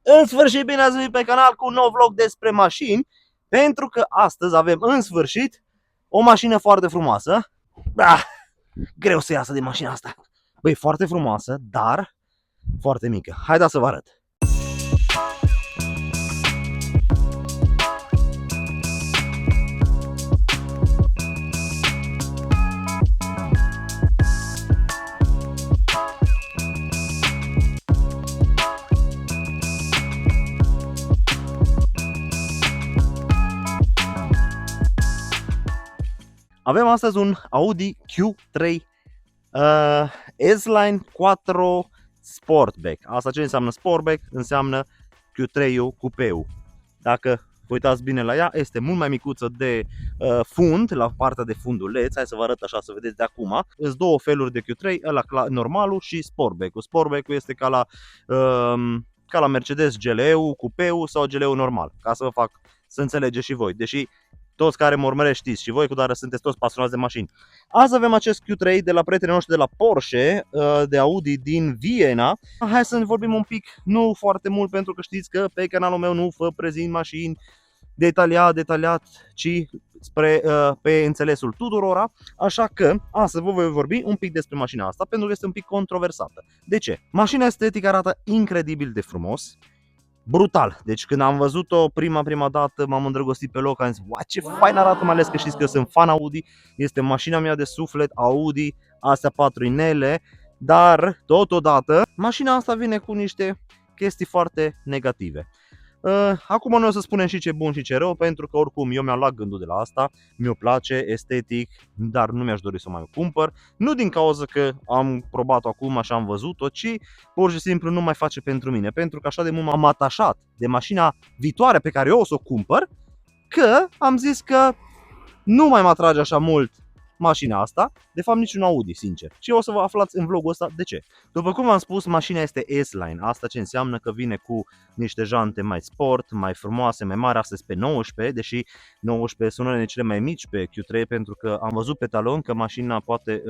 În sfârșit, bine ați venit pe canal cu un nou vlog despre mașini, pentru că astăzi avem în sfârșit o mașină foarte frumoasă. Greu să iasă de mașina asta. Băi, foarte frumoasă, dar foarte mică. Haideți să vă arăt. Avem astăzi un Audi Q3 S-Line 4 Sportback. Asta ce înseamnă Sportback? Înseamnă Q3-ul cupeu. Dacă vă uitați bine la ea, este mult mai micuță de fund, la partea de funduleț. Hai să vă arăt așa să vedeți de acum. Sunt două feluri de Q3, ăla normalul și Sportback-ul. Sportback-ul este ca la Mercedes GLE-ul, cupeu sau GLE-ul normal, ca să vă fac să înțelegeți și voi. Deși toți care mă urmăreți știți și voi, cu doar sunteți toți pasionați de mașini. Azi avem acest Q3 de la prietenii noștri de la Porsche, de Audi din Viena. Hai să ne vorbim un pic, nu foarte mult, pentru că știți că pe canalul meu nu vă prezint mașini detaliat, ci pe înțelesul tuturora. Așa că astăzi vă voi vorbi un pic despre mașina asta, pentru că este un pic controversată. De ce? Mașina estetic arată incredibil de frumos. Brutal. Deci când am văzut-o prima dată, m-am îndrăgostit pe loc, am zis, wow, ce fain arată, mai ales că știți că eu sunt fan Audi, este mașina mea de suflet, Audi, astea patru inele, dar totodată mașina asta vine cu niște chestii foarte negative. Acum noi o să spunem și ce bun și ce rău, pentru că oricum eu mi-am luat gândul de la asta, mi-o place, estetic, dar nu mi-aș dori să mai o cumpăr. Nu din cauza că am probat-o acum și am văzut-o, ci pur și simplu nu mai face pentru mine. Pentru că așa de mult m-am atașat de mașina viitoare pe care eu o să o cumpăr, că am zis că nu mai mă atrage așa mult mașina asta, de fapt niciun Audi, sincer. Și o să vă aflați în vlogul ăsta de ce. După cum v-am spus, mașina este S-Line. Asta ce înseamnă că vine cu niște jante mai sport, mai frumoase, mai mari. Astăzi pe 19, deși 19 sunt unele cele mai mici pe Q3, pentru că am văzut pe talon că mașina poate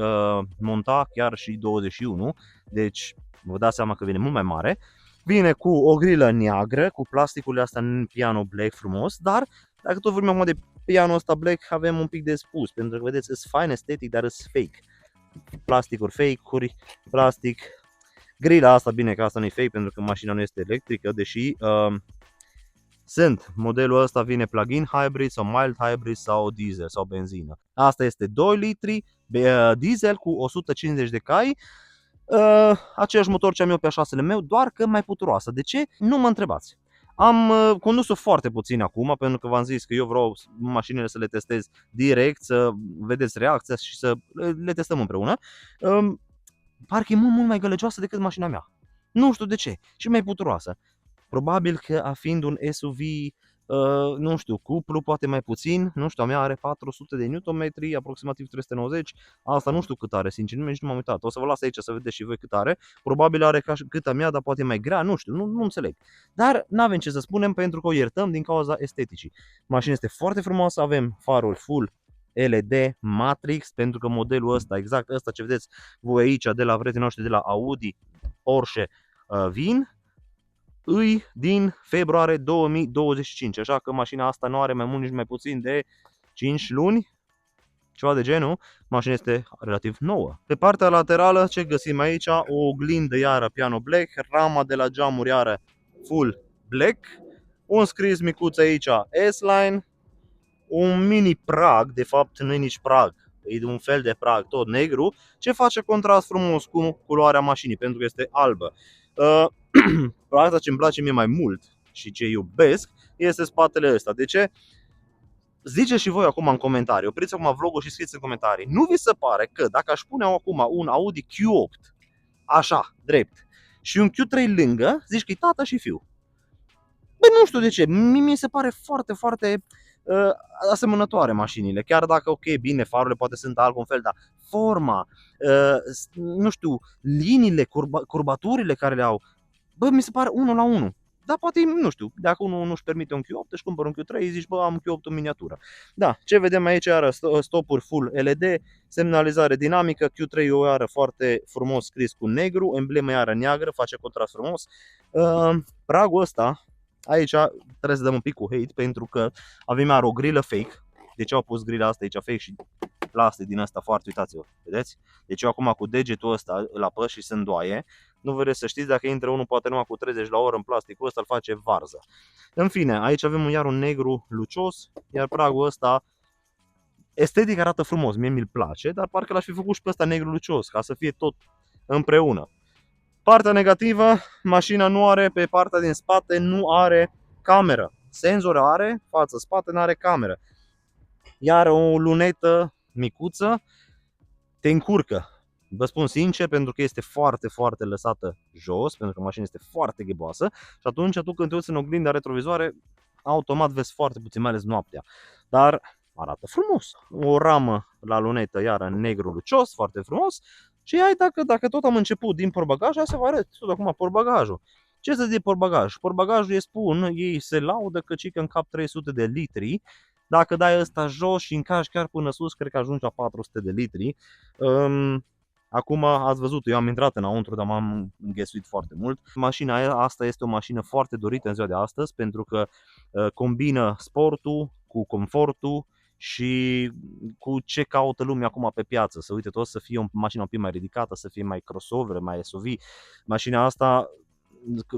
monta chiar și 21. Deci vă dați seama că vine mult mai mare. Vine cu o grilă neagră, cu plasticul astea în piano black frumos, dar dacă tot vorbim acum de pianul ăsta black, avem un pic de spus, pentru că vedeți, sunt fine estetic, dar sunt fake. Plasticuri fake-uri, plastic. Grila asta, bine că asta nu e fake, pentru că mașina nu este electrică, deși sunt. Modelul ăsta vine plug-in hybrid sau mild hybrid sau diesel sau benzină. Asta este 2 litri diesel cu 150 de cai. Aceeași motor ce am eu pe A6-le meu, doar că mai puturoasă. De ce? Nu mă întrebați. Am condus-o foarte puțin acum, pentru că v-am zis că eu vreau mașinile să le testez direct, să vedeți reacția și să le testăm împreună. Parcă e mult mai gălăgioasă decât mașina mea. Nu știu de ce. Și mai puturoasă. Probabil că fiind un SUV, nu știu, cuplu poate mai puțin, nu știu, a mea are 400 de Nm, aproximativ 390, asta nu știu cât are, sincer, nici nu m-am uitat, o să vă las aici să vedeți și voi cât are, probabil are ca cât a mea, dar poate mai grea, nu știu, nu înțeleg, dar n-avem ce să spunem pentru că o iertăm din cauza esteticii. Mașina este foarte frumoasă, avem faruri full LED Matrix, pentru că modelul ăsta, exact ăsta ce vedeți voi aici de la prietenii noștri de la Audi, Porsche, vin îi din februarie 2025, așa că mașina asta nu are mai mult nici mai puțin de 5 luni, ceva de genul. Mașina este relativ nouă. Pe partea laterală ce găsim aici? O oglindă iară piano black, rama de la geamuri iară full black, un scris micuț aici S-Line, un mini prag, de fapt nu e nici prag, e un fel de prag tot negru, ce face contrast frumos cu culoarea mașinii, pentru că este albă. Asta ce îmi place mie mai mult și ce iubesc este spatele ăsta. De ce? Ziceți și voi acum în comentarii, opriți acum vlogul și scrieți în comentarii. Nu vi se pare că dacă aș pune acum un Audi Q8 așa, drept, și un Q3 lângă, zici că e tata și fiu? Băi, nu știu de ce, mi se pare foarte asemănătoare mașinile, chiar dacă, ok, bine, farurile poate sunt altfel fel, dar forma, nu știu, liniile, curbaturile care le au, bă, mi se pare unul la unul. Dar poate, nu știu, dacă unul nu-și permite un Q8, își cumpără un Q3, zici, bă, am un Q8 în miniatură. Da, ce vedem aici iară, stopuri full LED, semnalizare dinamică, Q3-ul iară foarte frumos scris cu negru, emblema iară neagră, face contrast frumos. Pragul ăsta, aici trebuie să dăm un pic cu hate, pentru că avem iar o grilă fake. De ce au pus grila asta aici fake și plastic din asta foarte, uitați-vă, vedeți? Deci eu acum cu degetul ăsta îl apăs și se îndoaie. Nu vreți să știți, dacă intră unul poate numai cu 30 la oră în plasticul ăsta, îl face varză. În fine, aici avem iar un negru lucios, iar pragul ăsta estetic arată frumos, mie mi-l place, dar parcă l-aș fi făcut și pe ăsta negru lucios, ca să fie tot împreună. Partea negativă, mașina nu are, pe partea din spate nu are cameră. Senzor are, față-spate, nu are cameră. Iar o lunetă micuță te încurcă. Vă spun sincer, pentru că este foarte, foarte lăsată jos, pentru că mașina este foarte gheboasă și atunci tu când te uiți în oglinda retrovizoare, automat vezi foarte puțin, mai ales noaptea. Dar arată frumos. O ramă la lunetă, iar în negru lucios, foarte frumos. Și hai, dacă tot am început din portbagaj, hai să vă arăt tot acum portbagajul. Ce să zic portbagaj? Portbagajul e, spun, ei se laudă că cică în cap 300 de litri. Dacă dai ăsta jos și încarci chiar până sus, cred că ajungi la 400 de litri. Acum ați văzut, eu am intrat înăuntru, dar m-am înghesuit foarte mult. Mașina asta este o mașină foarte dorită în ziua de astăzi, pentru că combină sportul cu confortul și cu ce caută lumea acum pe piață. Să uite tot, să fie o mașină un pic mai ridicată, să fie mai crossover, mai SUV. Mașina asta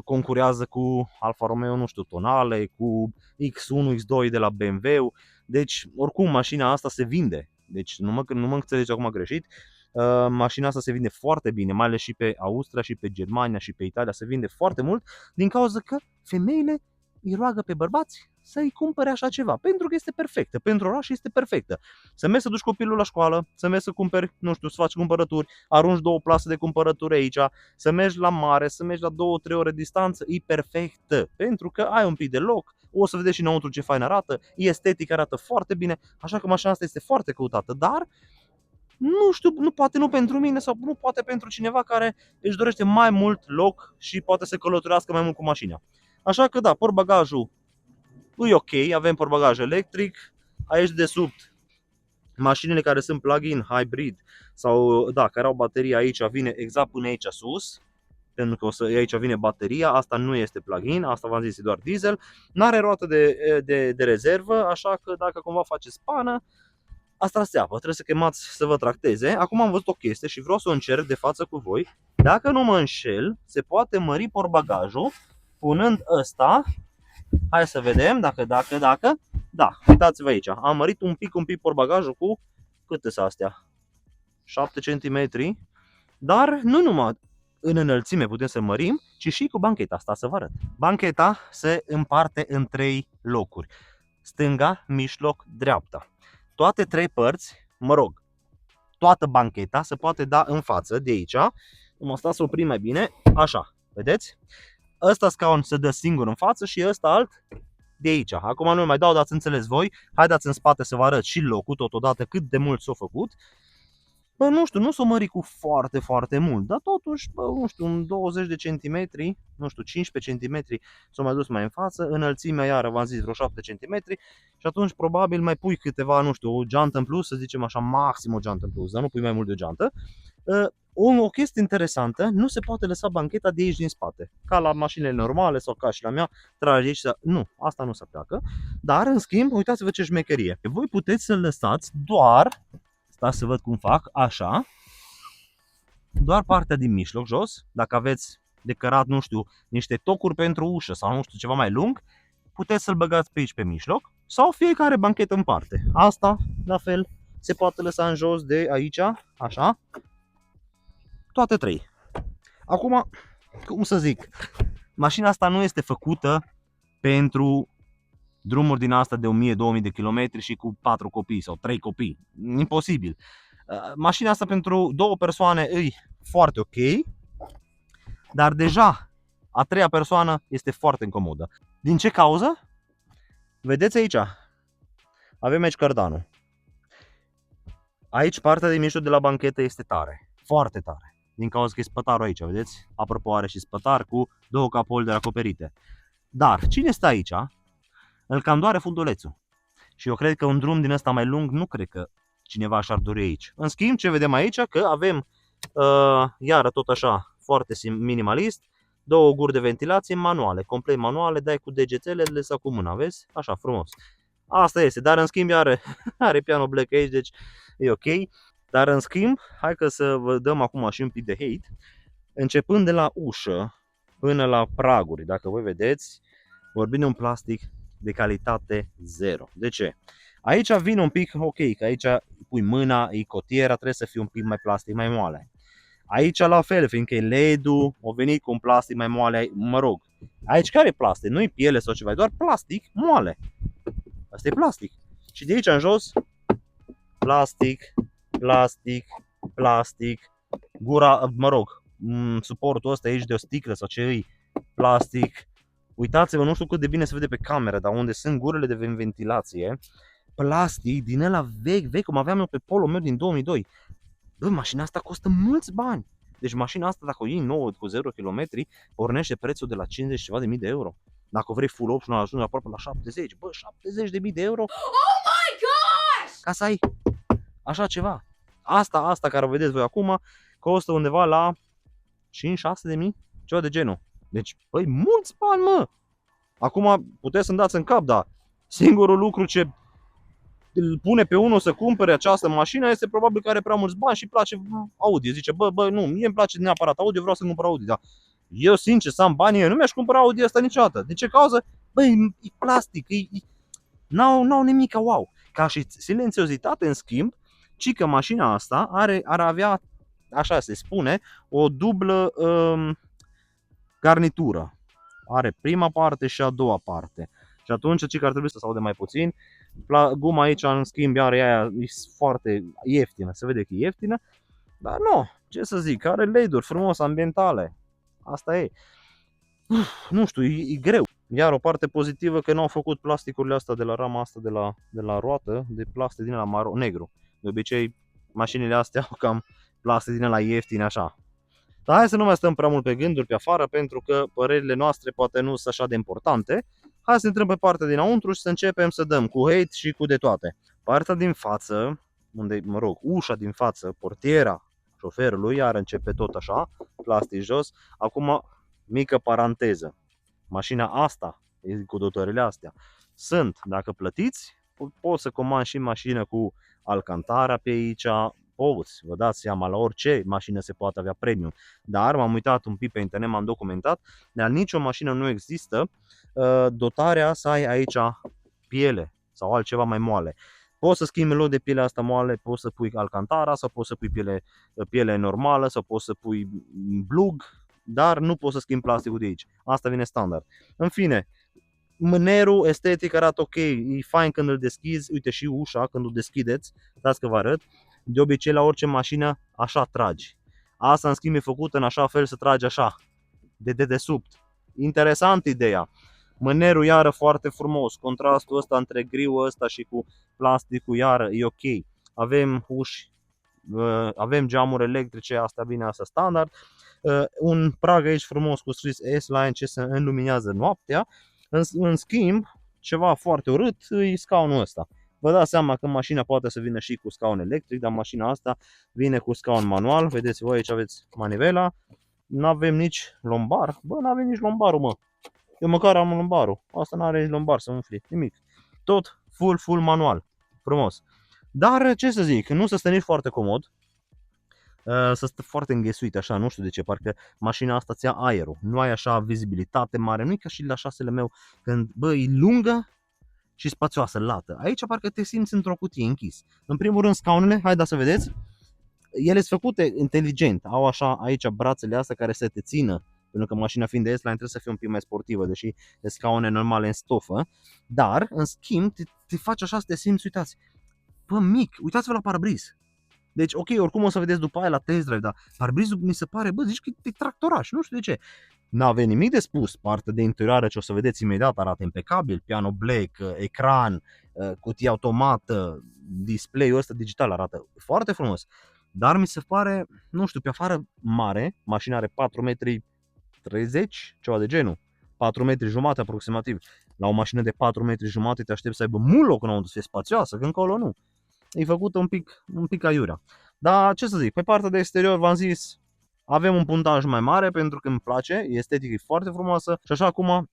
concurează cu Alfa Romeo, nu știu, tonale, cu X1, X2 de la BMW. Deci, oricum, mașina asta se vinde. Deci, nu mă înțelegi acum greșit. Mașina asta se vinde foarte bine, mai ales și pe Austria, și pe Germania, și pe Italia. Se vinde foarte mult din cauza că femeile îi roagă pe bărbați să-i cumpere așa ceva, pentru că este perfectă, pentru oraș este perfectă. Să mergi să duci copilul la școală, să mergi să cumperi, nu știu, să faci cumpărături, arunci 2 plase de cumpărături aici, să mergi la mare, să mergi la 2-3 ore distanță, e perfectă, pentru că ai un pic de loc, o să vedeți și înăuntru ce fain arată, e estetic, arată foarte bine, așa că mașina asta este foarte căutată, dar nu știu, poate nu pentru mine sau nu poate pentru cineva care își dorește mai mult loc și poate să călătorească mai mult cu mașina. Așa că da, portbagajul e ok, avem portbagaj electric, aici de sub mașinile care sunt plug-in, hybrid sau da, care au baterie aici vine exact până aici sus, pentru că aici vine bateria, asta nu este plug-in, asta v-am zis, e doar diesel, n-are roată de rezervă, așa că dacă cumva faceți pană, asta se apă, trebuie să chemați să vă tracteze. Acum am văzut o chestie și vreau să o încerc de față cu voi. Dacă nu mă înșel, se poate mări portbagajul punând ăsta. Hai să vedem dacă. Da, uitați-vă aici. Am mărit un pic portbagajul cu câte sunt astea? 7 cm. Dar nu numai în înălțime putem să mărim, ci și cu bancheta asta, să vă arăt. Bancheta se împarte în 3 locuri. Stânga, mijloc, dreapta. Toate 3 părți, toată bancheta se poate da în față de aici. Mă sta să oprim mai bine, așa, vedeți? Ăsta scaun se dă singur în față și ăsta alt de aici. Acum nu mai dau, dați înțeles voi. Haideți în spate să vă arăt și locul totodată cât de mult s-a făcut. Bă, nu știu, nu s-o mări cu foarte, foarte mult, dar totuși, bă, nu știu, un 20 de centimetri, nu știu, 15 centimetri s-o mai dus mai în față, înălțimea iară v-am zis vreo 7 centimetri și atunci probabil mai pui câteva, nu știu, o geantă în plus, să zicem așa, maxim o geantă în plus, dar nu pui mai mult de o geantă. O chestie interesantă, nu se poate lăsa bancheta de aici din spate, ca la mașinile normale sau ca și la mea, trage aici, nu, asta nu se pleacă, dar în schimb, uitați-vă ce șmecherie, voi puteți să lăsați doar, stați să văd cum fac, așa, doar partea din mijloc, jos, dacă aveți de cărat, nu știu, niște tocuri pentru ușă sau nu știu, ceva mai lung, puteți să-l băgați pe aici pe mijloc sau fiecare banchetă în parte. Asta, la fel, se poate lăsa în jos de aici, așa, toate 3. Acum, cum să zic, mașina asta nu este făcută pentru drumuri din asta de 1000-2000 de kilometri și cu 4 copii sau 3 copii. Imposibil. Mașina asta pentru 2 persoane e foarte ok, dar deja a 3-a persoană este foarte incomodă. Din ce cauză? Vedeți aici, avem aici cardanul. Aici partea de mijloc de la banchetă este tare, foarte tare, din cauza că e spătarul aici, vedeți? Apropo, are și spătar cu 2 cup holder acoperite. Dar cine stă aici, îl cam doare fundulețul. Și eu cred că un drum din ăsta mai lung nu cred că cineva și-ar dori aici. În schimb, ce vedem aici, că avem, iară tot așa, foarte minimalist, două guri de ventilație manuale, complet manuale, dai cu degețelele sau cu mâna, vezi? Așa, frumos. Asta este, dar în schimb are piano black aici, deci e ok. Dar în schimb, hai că să vă dăm acum și un pic de hate. Începând de la ușă până la praguri, dacă voi vedeți, vorbim de un plastic de calitate 0. De ce? Aici vine un pic, ok, că aici pui mâna, e cotiera, trebuie să fie un pic mai plastic, mai moale. Aici la fel, fiindcă e LED-ul, o venit cu un plastic mai moale, mă rog. Aici care e plastic? Nu e piele sau ceva, e doar plastic moale. Asta e plastic. Și de aici în jos, plastic, plastic, plastic, gura, mă rog, suportul ăsta aici de o sticlă sau ce e, plastic. Uitați-vă, nu știu cât de bine se vede pe cameră, dar unde sunt gurile de ventilație, plastic din ăla vechi, cum aveam eu pe Polo meu din 2002. Bă, mașina asta costă mulți bani. Deci mașina asta, dacă o iei nouă cu 0 km, pornește prețul de la 50 ceva de mii de euro. Dacă vrei full option, ajunge aproape la 70. Bă, 70 de mii de euro? Oh my gosh! Ca să ai așa ceva. Asta care o vedeți voi acum, costă undeva la 5-6 de mii, ceva de genul. Deci, băi, mulți bani, mă! Acum puteți să-mi dați în cap, dar singurul lucru ce îl pune pe unul să cumpere această mașină este probabil că are prea mulți bani și îi place Audi. Zice, bă, nu, mie îmi place neapărat Audi, vreau să cumpăr Audi, dar eu sincer să am banii, eu nu mi-aș cumpăra Audi asta niciodată. De ce cauză? Băi, e plastic, n-au nimic wow. Ca și silențiozitate, în schimb, ci că mașina asta ar avea, așa se spune, o dublă garnitură. Are prima parte și a doua parte. Și atunci ce ar trebui să se aude mai puțin. Guma aici, în schimb, are aia, e foarte ieftină, se vede că e ieftină. Dar nu, ce să zic, are LED-uri frumos ambientale. Asta e. Nu știu, e greu. Iar o parte pozitivă că n-au făcut plasticurile astea de la rama asta de la roată, de plastic din ăla negru. De obicei, mașinile astea au cam plastic din ăla ieftin așa. Dar hai să nu mai stăm prea mult pe gânduri pe afară, pentru că părerile noastre poate nu sunt așa de importante. Hai să intrăm pe partea dinăuntru și să începem să dăm cu hate și cu de toate. Partea din față, unde, mă rog, ușa din față, portiera șoferului, iar începe tot așa, plastic jos. Acum, mică paranteză. Mașina asta, cu dotările astea, sunt, dacă plătiți, poți să comanzi și mașină cu Alcantara pe aici, poți, vă dați seama, la orice mașină se poate avea premium. Dar m-am uitat un pic pe internet, m-am documentat, la nicio mașină nu există dotarea să ai aici piele sau altceva mai moale. Poți să schimbi în loc de pielea asta moale, poți să pui Alcantara sau poți să pui piele normală sau poți să pui blug, dar nu poți să schimbi plasticul de aici. Asta vine standard. În fine, mânerul estetic arată ok, e fain când îl deschizi, uite și ușa când o deschideți, dați că vă arăt. De obicei la orice mașină așa tragi. Asta în schimb e făcută în așa fel să tragi așa, de dedesubt. Interesant ideea. Mânerul iară foarte frumos, contrastul ăsta între griul ăsta și cu plasticul iară e ok. Avem uși, avem geamuri electrice, asta bine, asta standard. Un prag aici frumos cu scris S-Line ce se înluminează noaptea. În schimb, ceva foarte urât e scaunul ăsta. Vă dați seama că mașina poate să vină și cu scaun electric, dar mașina asta vine cu scaun manual. Vedeți voi aici aveți manivela. Nu avem nici lombar. Bă, nu avem nici lombarul, mă. Eu măcar am lombarul. Asta nu are nici lombar să umfli, nimic. Tot full manual. Frumos. Dar ce să zic, nu se stă nici foarte comod. Să stă foarte înghesuit așa, nu știu de ce, parcă mașina asta ți-a aerul. Nu ai așa vizibilitate mare, nu e ca și la 6-le meu când, bă, e lungă și spațioasă, lată. Aici parcă te simți într-o cutie închis. În primul rând scaunele, haideți să vedeți, ele sunt făcute inteligent, au așa aici brațele astea care să te țină, pentru că mașina fiind de S-Line trebuie să fie un pic mai sportivă, deși de scaune normale în stofă, dar în schimb te faci așa să te simți, uitați, bă, mic, uitați-vă la parbriz. Deci, ok, oricum o să vedeți după aia la test drive, dar parbrizul mi se pare, bă, zici că e tractoraș, nu știu de ce. N-avea nimic de spus, partea de interioară ce o să vedeți imediat arată impecabil, piano black, ecran, cutie automată, display-ul ăsta digital arată foarte frumos. Dar mi se pare, nu știu, pe afară mare, mașina are 4,30 m, ceva de genul. 4 metri jumate aproximativ. La o mașină de 4 metri jumate te aștept să aibă mult loc înăuntru, să fie spațioasă, că încolo nu. E făcută un pic aiurea. Dar ce să zic, pe partea de exterior v-am zis, avem un puntaj mai mare pentru că îmi place, estetic e foarte frumoasă și așa acum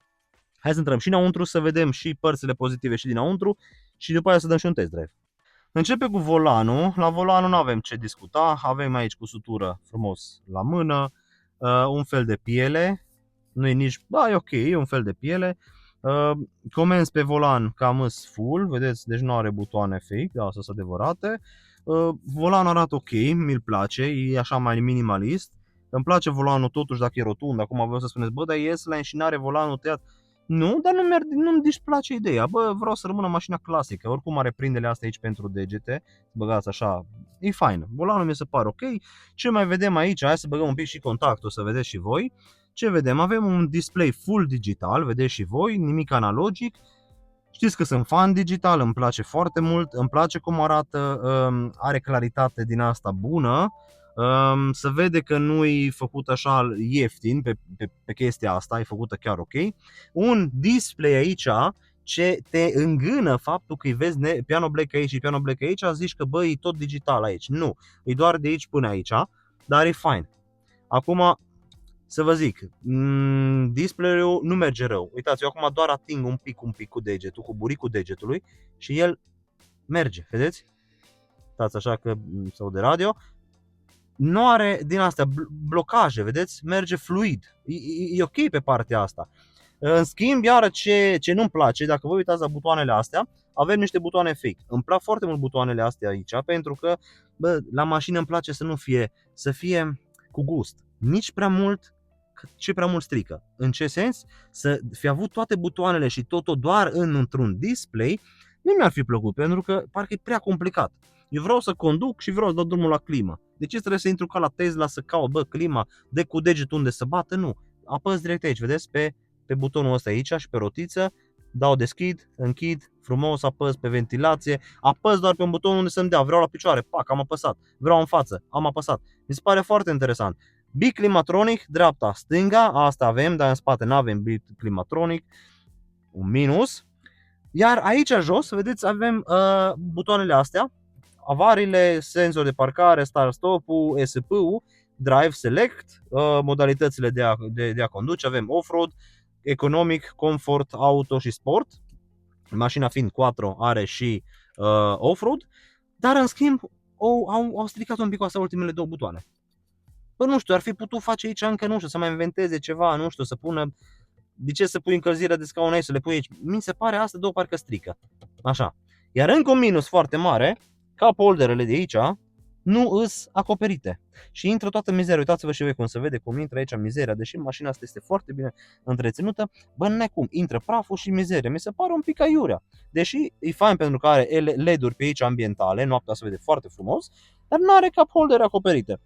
hai să intrăm și înăuntru să vedem și părțile pozitive și dinăuntru și după aia să dăm și un test drive. Începe cu volanul. La volanul nu avem ce discuta, avem aici cusutură frumos la mână, un fel de piele, nu e nici, da, e ok, e un fel de piele. Comenzi pe volan cam îs full, vedeți, deci nu are butoane fake, da, astea sunt adevărate. Volanul arată ok, mi-l place, e așa mai minimalist. Îmi place volanul totuși dacă e rotund, acum vreau să spuneți, bă, dar ies la înșinare volanul tăiat. Nu, dar nu-mi displace ideea, bă, vreau să rămână mașina clasică, oricum are prindele astea aici pentru degete, băgați așa, e fain, volanul mi se pare ok. Ce mai vedem aici, hai să băgăm un pic și contactul să vedeți și voi. Ce vedem? Avem un display full digital, vedeți și voi, nimic analogic. Știți că sunt fan digital, îmi place foarte mult, îmi place cum arată, are claritate din asta bună. Se vede că nu e făcut așa ieftin pe chestia asta, e făcută chiar ok. Un display aici ce te îngână faptul că îi vezi piano black aici și piano black aici, zici că bă, e tot digital aici. Nu, e doar de aici până aici, dar e fine. Acum să vă zic, display-ul nu merge rău. Uitați, eu acum doar ating un pic cu degetul, cu buricul degetului și el merge, vedeți? Uitați așa că sau de radio. Nu are din astea blocaje, vedeți? Merge fluid. E ok pe partea asta. În schimb, iară ce nu-mi place, dacă vă uitați la butoanele astea, avem niște butoane fake. Îmi plac foarte mult butoanele astea aici, pentru că bă, la mașină îmi place să fie cu gust. Nici prea mult, ce prea mult strică. În ce sens? Să fi avut toate butoanele și totul doar într-un display, nu mi-ar fi plăcut, pentru că parcă e prea complicat. Eu vreau să conduc și vreau să dau drumul la climă. De ce trebuie să intru ca la Tesla să caut, bă, clima, de cu degetul unde să bată? Nu. Apăs direct aici, vedeți, pe butonul ăsta aici și pe rotiță, dau deschid, închid, frumos, apăs pe ventilație, apăs doar pe un buton unde să-mi dea, vreau la picioare, pac, am apăsat, vreau în față, am apăsat. Mi se pare foarte interesant. Biclimatronic, dreapta, stânga, asta avem, dar în spate nu avem biclimatronic, un minus. Iar aici jos, vedeți, avem butoanele astea, avariile, senzor de parcare, start stop-ul, ESP-ul, drive select, modalitățile de a conduce, avem off-road, economic, comfort, auto și sport. Mașina fiind quattro are și off-road, dar în schimb au stricat un pic cu astea ultimele două butoane. Bă, nu știu, ar fi putut face aici încă, nu știu, să mai inventeze ceva, nu știu, să pună, de ce să pui încălzirea de scaun aici, să le pui aici. Mi se pare astea două parcă strică. Așa. Iar încă un minus foarte mare, cup holderele de aici nu îs acoperite. Și intră toată mizeria. Uitați-vă și voi cum se vede cum intră aici mizeria. Deși mașina asta este foarte bine întreținută, bă, n-ai cum. Intră praful și mizeria. Mi se pare un pic aiurea. Deși e fain pentru că are LED-uri pe aici ambientale, noaptea se vede foarte frumos, dar nu are cup holder acoperite.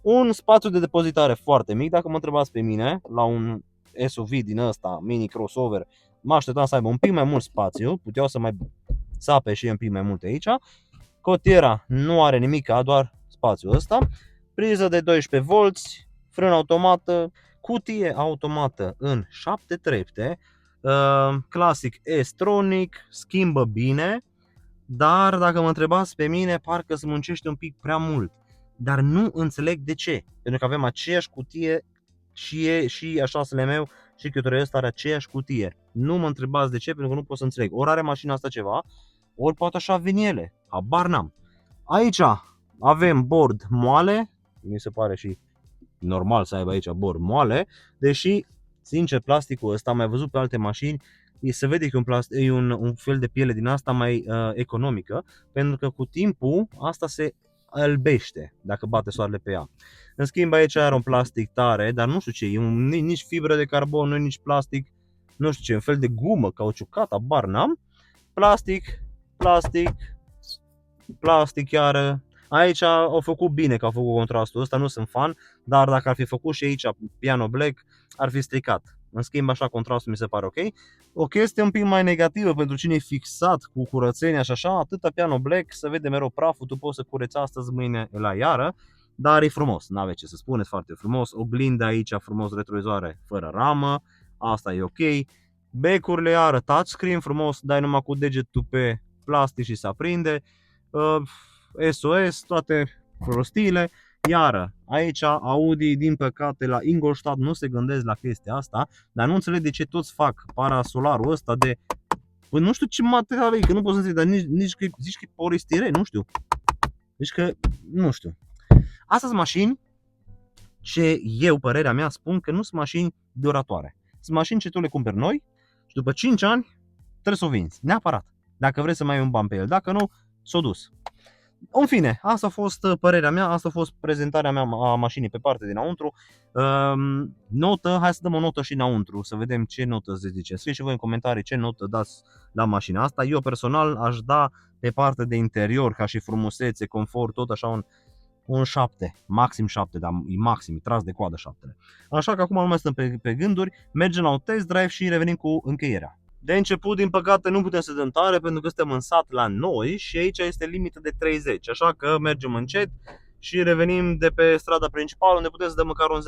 Un spațiu de depozitare foarte mic, dacă mă întrebați pe mine, la un SUV din ăsta, mini crossover, mă așteptam să aibă un pic mai mult spațiu, puteau să mai sape și un pic mai multe aici. Cotiera nu are nimic, doar spațiul ăsta. Priză de 12 V, frână automată, cutie automată în 7 trepte, clasic S-Tronic, schimbă bine, dar dacă mă întrebați pe mine, parcă se muncește un pic prea mult. Dar nu înțeleg de ce, pentru că avem aceeași cutie și a 6-le meu și Q3 ăsta are aceeași cutie. Nu mă întrebați de ce, pentru că nu pot să înțeleg. Ori are mașina asta ceva, ori poate așa vin ele, habar n-am. Aici avem bord moale, mi se pare și normal să aibă aici bord moale, deși, sincer, plasticul ăsta, am mai văzut pe alte mașini, se vede că e un fel de piele din asta mai economică, pentru că cu timpul asta se albește dacă bate soarele pe ea. În schimb aici are un plastic tare, dar nu știu ce, e nici fibră de carbon, nu e nici plastic, nu știu ce, un fel de gumă cauciucat, habar n-am. Plastic chiar. Aici au făcut bine că au făcut contrastul ăsta, nu sunt fan, dar dacă ar fi făcut și aici piano black, ar fi stricat. În schimb așa contrastul mi se pare ok. O chestie un pic mai negativă pentru cine e fixat cu curățenia și așa, atâta piano black, se vede mereu praful, tu poți să cureți astăzi, mâine la iară, dar e frumos, n-aveți ce să spuneți, foarte frumos. Oglinda aici frumos, retrovizoare fără ramă, asta e ok. Becurile iară touchscreen frumos, dai numai cu degetul pe plastic și se aprinde. SOS, toate prostiile. Iară, aici Audi, din păcate, la Ingolstadt nu se gândesc la chestia asta, dar nu înțeleg de ce toți fac parasolarul ăsta de... Păi nu știu ce material e, că nu pot să înțeleg, dar nici că zici că e polistiren, nu știu. Deci că, nu știu. Astea sunt mașini ce eu, părerea mea, spun că nu sunt mașini duratoare. Sunt mașini ce tu le cumperi noi și după 5 ani trebuie să o vinzi, neapărat. Dacă vrei să mai ai un ban pe el, dacă nu, s-o dus. În fine, asta a fost părerea mea, asta a fost prezentarea mea a mașinii pe partea dinăuntru. Notă, hai să dăm o notă și înăuntru, să vedem ce notă se zice. Scrieți și voi în comentarii ce notă dați la mașina asta. Eu personal aș da pe partea de interior, ca și frumusețe, confort, tot așa un 7, maxim 7, dar e maxim, e tras de coadă 7. Așa că acum nu mai stăm pe gânduri, mergem la un test drive și revenim cu încheierea. De început, din păcate, nu putem să dăm tare pentru că suntem în sat la noi și aici este limită de 30, așa că mergem încet și revenim de pe strada principală unde putem să dăm măcar un 0-100.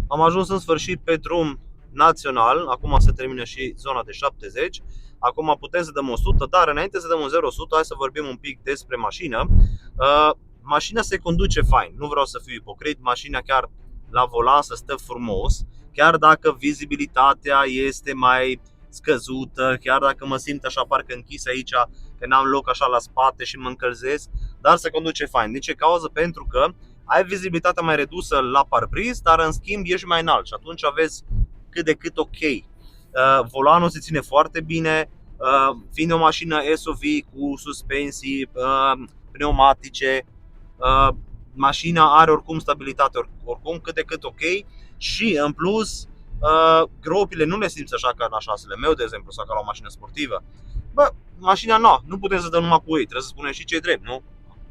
Am ajuns în sfârșit pe drum național, acum se termină și zona de 70, acum putem să dăm 100, dar înainte să dăm un 0-100, hai să vorbim un pic despre mașină. Mașina se conduce fain, nu vreau să fiu ipocrit, mașina chiar la volan să stă frumos, chiar dacă vizibilitatea este mai scăzută, chiar dacă mă simt așa parcă închis aici, că n-am loc așa la spate și mă încălzesc, dar se conduce fain. De ce cauză? Pentru că ai vizibilitatea mai redusă la parbriz, dar în schimb ești mai înalt și atunci aveți cât de cât ok. Volanul se ține foarte bine, fiind o mașină SUV cu suspensii pneumatice, mașina are oricum stabilitate, oricum cât de cât ok și în plus gropile nu le simți așa ca la șasele meu, de exemplu, sau ca la o mașină sportivă. Bă, mașina nu putem să dăm numai cu ei, trebuie să spunem și ce e drept, nu?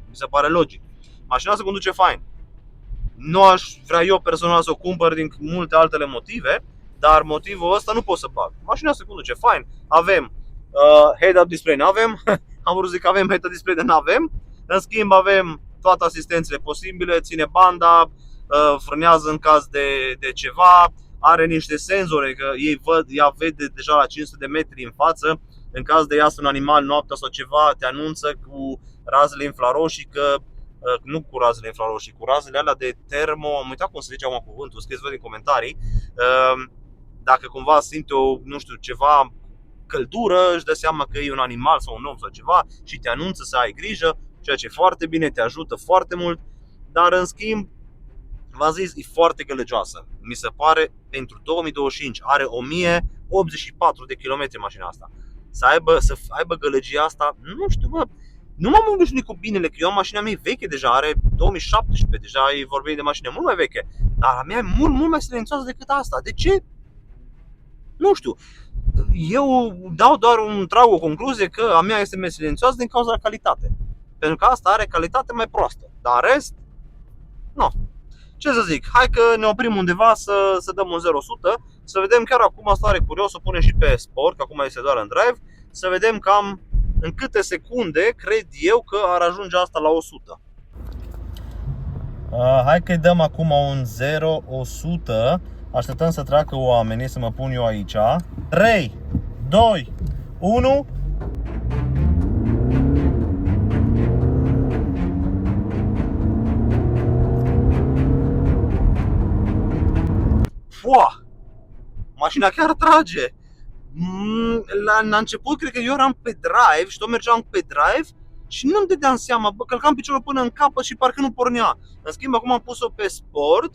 Mi se pare logic. Mașina se conduce fain. Nu aș vrea eu personal să o cumpăr din multe altele motive, dar motivul ăsta nu pot să bag. Mașina se conduce fain. Avem head-up display, n-avem. Am vrut să zic că avem head-up display, dar n-avem. În schimb avem toate asistențele posibile, ține banda, frânează în caz de ceva, are niște senzori, că ea vede deja la 500 de metri în față. În caz de iasă un animal noaptea sau ceva, te anunță cu razele infraroșii că nu cu razele infraroșii, cu razele alea de termo, am uitat cum se zice acum cuvântul, scrieți voi în comentarii. Dacă cumva simte nu știu, ceva căldură, își dă seama că e un animal sau un om sau ceva și te anunță să ai grijă, ceea ce e foarte bine, te ajută foarte mult, dar în schimb, v-am zis, e foarte gălăgioasă. Mi se pare, pentru 2025 are 1084 de kilometri mașina asta. Să aibă gălăgia asta, nu știu, bă, nu m-am obișnuit cu binele, că eu am mașina mea veche deja, are 2017, deja e vorbim de mașină mult mai veche, dar a mea e mult mai silențioasă decât asta. De ce? Nu știu. Eu dau doar trag o concluzie că a mea este mai silențioasă din cauza de calitate. Pentru că asta are calitate mai proastă. Dar în rest, nu. Ce să zic, hai că ne oprim undeva să dăm un 0-100, să vedem chiar acum, stare curios, o punem și pe sport, că acum este doar în drive, să vedem cam în câte secunde cred eu că ar ajunge asta la 100. Hai că dăm acum un 0-100, așteptăm să treacă oamenii, să mă pun eu aici. 3, 2, 1... Pua! Mașina chiar trage. La început cred că eu eram pe drive și tot mergeam pe drive și nu-mi dădeam seama, călcam piciorul până în capăt și parcă nu pornea. În schimb, acum am pus-o pe sport.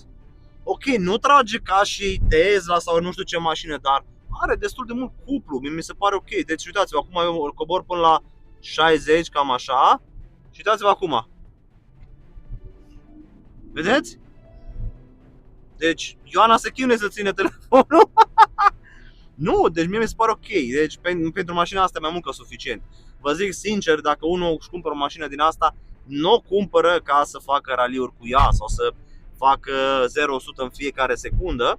Ok, nu trage ca și Tesla sau nu știu ce mașină, dar are destul de mult cuplu, mi se pare ok. Deci uitați-vă, acum eu îl cobor până la 60, cam așa. Și uitați-vă acum. Vedeți? Deci Ioana se chinuie să ține telefonul. Nu, deci mie mi se pare ok. Deci pentru mașina asta e mai mult ca suficient. Vă zic sincer, dacă unul își cumpără o mașină din asta, nu o cumpără ca să facă raliuri cu ea sau să facă 0-100 în fiecare secundă.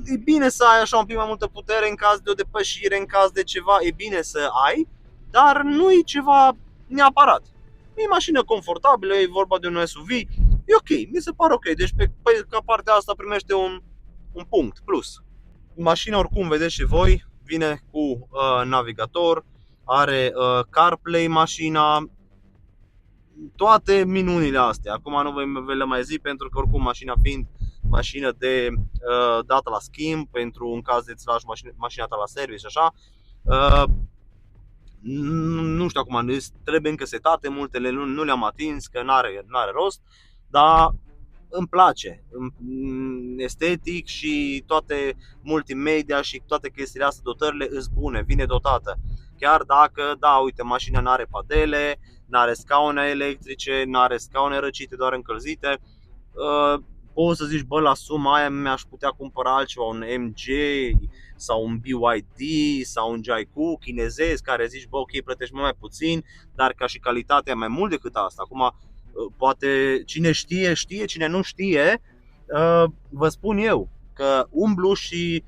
E bine să ai așa un pic mai multă putere în caz de o depășire, în caz de ceva, e bine să ai, dar nu e ceva neapărat. E mașină confortabilă, e vorba de un SUV, e ok, mi se pare ok. Deci ca partea asta primește un un punct plus. Mașina, oricum vedeți și voi, vine cu navigator, are CarPlay mașina, toate minunile astea. Acum nu vă le mai zic, pentru că oricum mașina fiind mașină de dată la schimb, pentru în caz de îți lași mașina ta la service, așa, nu știu acum, trebuie încă setate, multele nu le-am atins, că n-are rost, dar îmi place, estetic și toate multimedia și toate chestiile astea, dotările îs bune, vine dotată. Chiar dacă, da, uite, mașina n-are padele, n-are scaune electrice, n-are scaune răcite, doar încălzite, poți să zici, bă, la suma aia mi-aș putea cumpăra altceva, un MG sau un BYD sau un Jaiku chinezesc, care zici, bă, ok, plătești mai puțin, dar ca și calitatea mai mult decât asta. Acum, poate cine știe, știe, cine nu știe, vă spun eu că umblu și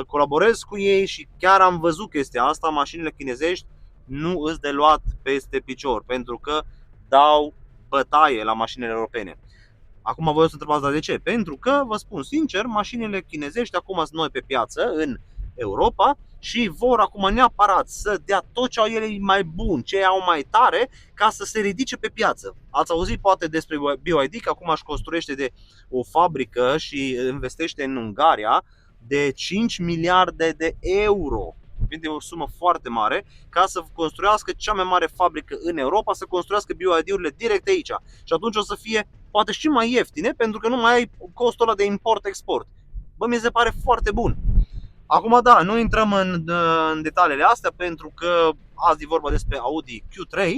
colaborez cu ei și chiar am văzut chestia asta, mașinile chinezești nu îs de luat peste picior, pentru că dau bătaie la mașinile europene. Acum voi o să întrebați, dar de ce? Pentru că, vă spun sincer, mașinile chinezești acum sunt noi pe piață în Europa și vor acum neapărat să dea tot ce au ele mai bun, ce au mai tare, ca să se ridice pe piață. Ați auzit poate despre BYD, că acum își construiește de o fabrică și investește în Ungaria de 5 miliarde de euro. Vine o sumă foarte mare ca să construiască cea mai mare fabrică în Europa, să construiască BYD-urile direct aici. Și atunci o să fie poate și mai ieftine, pentru că nu mai ai costul ăla de import-export. Bă, mi se pare foarte bun. Acum da, nu intrăm în detaliile astea, pentru că azi e vorba despre Audi Q3,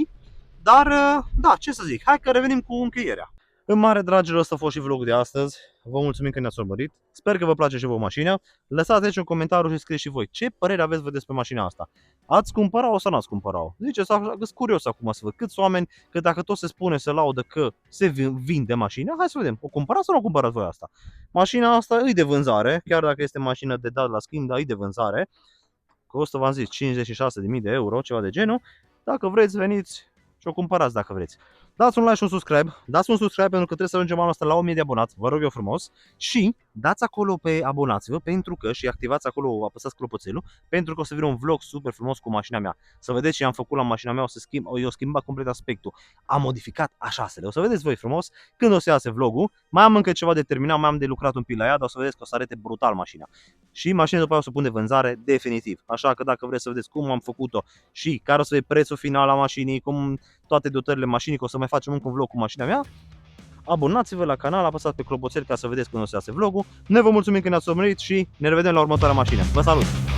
dar da, ce să zic, hai că revenim cu încheierea. În mare, dragilor, ăsta a fost și vlogul de astăzi. Vă mulțumim că ne-ați urmărit. Sper că vă place și vouă mașina. Lăsați aici un comentariu și scrieți și voi ce părere aveți voi despre mașina asta. Ați cumpăra-o sau n-ați cumpăra-o? Ziceți, sunt curios acum să văd câți oameni, că dacă tot se spune, se laudă că se vinde mașina, hai să vedem, o cumpărați sau nu o cumpărați voi asta? Mașina asta e de vânzare, chiar dacă este mașină de dat la schimb, dar e de vânzare. Costă, v-am zis, 56.000 de euro, ceva de genul. Dacă vreți, veniți și o cumpărați dacă vreți. Dați un like și un subscribe, pentru că trebuie să ajungem anul ăsta la 1000 de abonați, vă rog eu frumos. Și dați acolo pe abonați-vă, pentru că și activați acolo, apăsați clopoțelul, pentru că o să vină un vlog super frumos cu mașina mea. Să vedeți ce am făcut la mașina mea, eu schimbat complet aspectul. Am modificat așasele, o să vedeți voi frumos când o să iasă vlogul. Mai am încă ceva de terminat, mai am de lucrat un pic la ea, dar o să vedeți că o să arate brutal mașina. Și mașina după aia o să pun de vânzare definitiv. Așa că dacă vreți să vedeți cum am făcut-o și care o să fie prețul final la mașinii, cum toate dotările mașinii, că o să mai facem încă un vlog cu mașina mea, abonați-vă la canal, apăsați pe clopoțel ca să vedeți când o să iasă vlogul. Noi vă mulțumim că ne-ați urmărit și ne revedem la următoarea mașină. Vă salut!